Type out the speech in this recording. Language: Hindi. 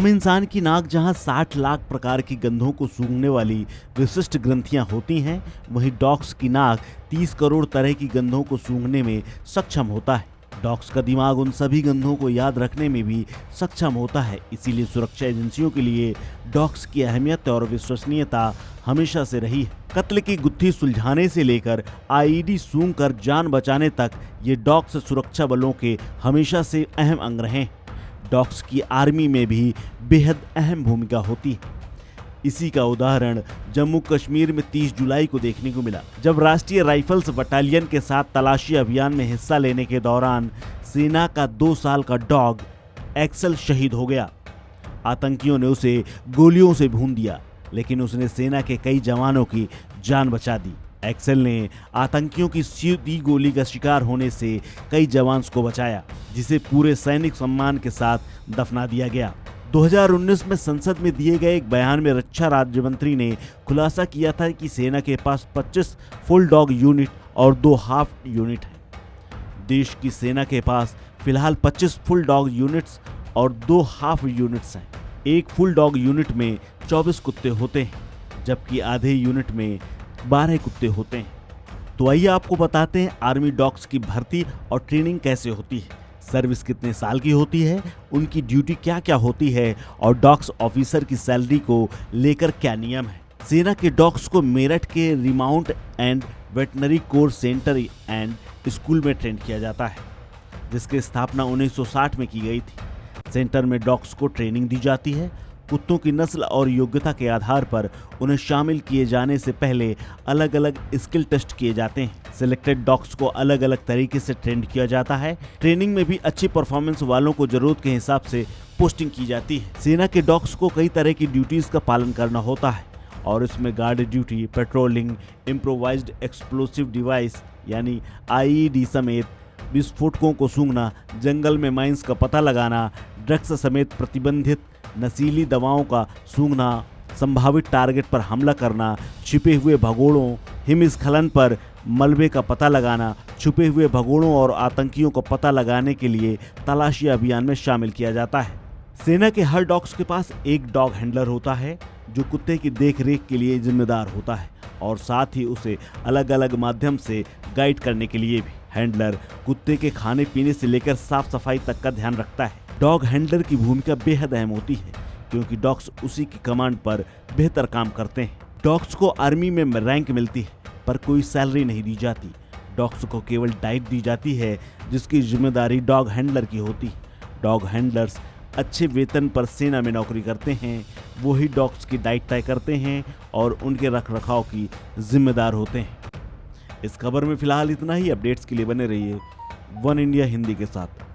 आम इंसान की नाक जहां 60 लाख प्रकार की गंधों को सूंघने वाली विशिष्ट ग्रंथियां होती हैं, वहीं डॉग्स की नाक 30 करोड़ तरह की गंधों को सूंघने में सक्षम होता है। डॉग्स का दिमाग उन सभी गंधों को याद रखने में भी सक्षम होता है। इसीलिए सुरक्षा एजेंसियों के लिए डॉग्स की अहमियत और विश्वसनीयता हमेशा से रही है। कत्ल की गुत्थी सुलझाने से लेकर आईईडी सूंघ कर जान बचाने तक ये डॉग्स सुरक्षा बलों के हमेशा से अहम अंग रहे हैं। डॉग्स की आर्मी में भी बेहद अहम भूमिका होती है। इसी का उदाहरण जम्मू कश्मीर में 30 जुलाई को देखने को मिला, जब राष्ट्रीय राइफल्स बटालियन के साथ तलाशी अभियान में हिस्सा लेने के दौरान सेना का 2 साल का डॉग एक्सेल शहीद हो गया। आतंकियों ने उसे गोलियों से भून दिया, लेकिन उसने सेना के कई जवानों की जान बचा दी। एक्सेल ने आतंकियों की सीधी गोली का शिकार होने से कई जवान को बचाया, जिसे पूरे सैनिक सम्मान के साथ दफना दिया गया। 2019 में संसद में दिए गए एक बयान में रक्षा राज्य मंत्री ने खुलासा किया था कि सेना के पास 25 फुल डॉग यूनिट और 2 हाफ यूनिट हैं। देश की सेना के पास फिलहाल 25 फुल डॉग यूनिट्स और 2 हाफ यूनिट्स हैं। एक फुल डॉग यूनिट में 24 कुत्ते होते हैं, जबकि आधे यूनिट में 12 कुत्ते होते हैं। तो आइए आपको बताते हैं आर्मी डॉग्स की भर्ती और ट्रेनिंग कैसे होती है, सर्विस कितने साल की होती है, उनकी ड्यूटी क्या क्या होती है और डॉग्स ऑफिसर की सैलरी को लेकर क्या नियम है। सेना के डॉग्स को मेरठ के remount and veterinary core centre and school में ट्रेन किया जाता है, जिसकी स्थापना 1960 में की गई थी। सेंटर में डॉग्स को ट्रेनिंग दी जाती है। कुत्तों की नस्ल और योग्यता के आधार पर उन्हें शामिल किए जाने से पहले अलग अलग स्किल टेस्ट किए जाते हैं। सिलेक्टेड डॉग्स को अलग अलग तरीके से ट्रेंड किया जाता है। ट्रेनिंग में भी अच्छी परफॉर्मेंस वालों को जरूरत के हिसाब से पोस्टिंग की जाती है। सेना के डॉग्स को कई तरह की ड्यूटीज का पालन करना होता है, और इसमें guard duty, patrolling, improvised explosive device यानी आईईडी समेत विस्फोटकों को सूंघना, जंगल में माइंस का पता लगाना, ड्रग्स समेत प्रतिबंधित नशीली दवाओं का सूंघना, संभावित टारगेट पर हमला करना, छिपे हुए भगोड़ों, हिमस्खलन पर मलबे का पता लगाना, छुपे हुए भगोड़ों और आतंकियों को पता लगाने के लिए तलाशी अभियान में शामिल किया जाता है। सेना के हर डॉग्स के पास एक डॉग हैंडलर होता है, जो कुत्ते की देखरेख के लिए जिम्मेदार होता है और साथ ही उसे अलग अलग माध्यम से गाइड करने के लिए भी। हैंडलर कुत्ते के खाने पीने से लेकर साफ सफाई तक का ध्यान रखता है। डॉग हैंडलर की भूमिका बेहद अहम होती है, क्योंकि डॉग्स उसी की कमांड पर बेहतर काम करते हैं। डॉग्स को आर्मी में रैंक मिलती है, पर कोई सैलरी नहीं दी जाती। डॉग्स को केवल डाइट दी जाती है, जिसकी जिम्मेदारी डॉग हैंडलर की होती है। डॉग हैंडलर्स अच्छे वेतन पर सेना में नौकरी करते हैं। वही डॉग्स की डाइट तय करते हैं और उनके रखरखाव की जिम्मेदार होते हैं। इस खबर में फिलहाल इतना ही। अपडेट्स के लिए बने रहिए वन इंडिया हिंदी के साथ।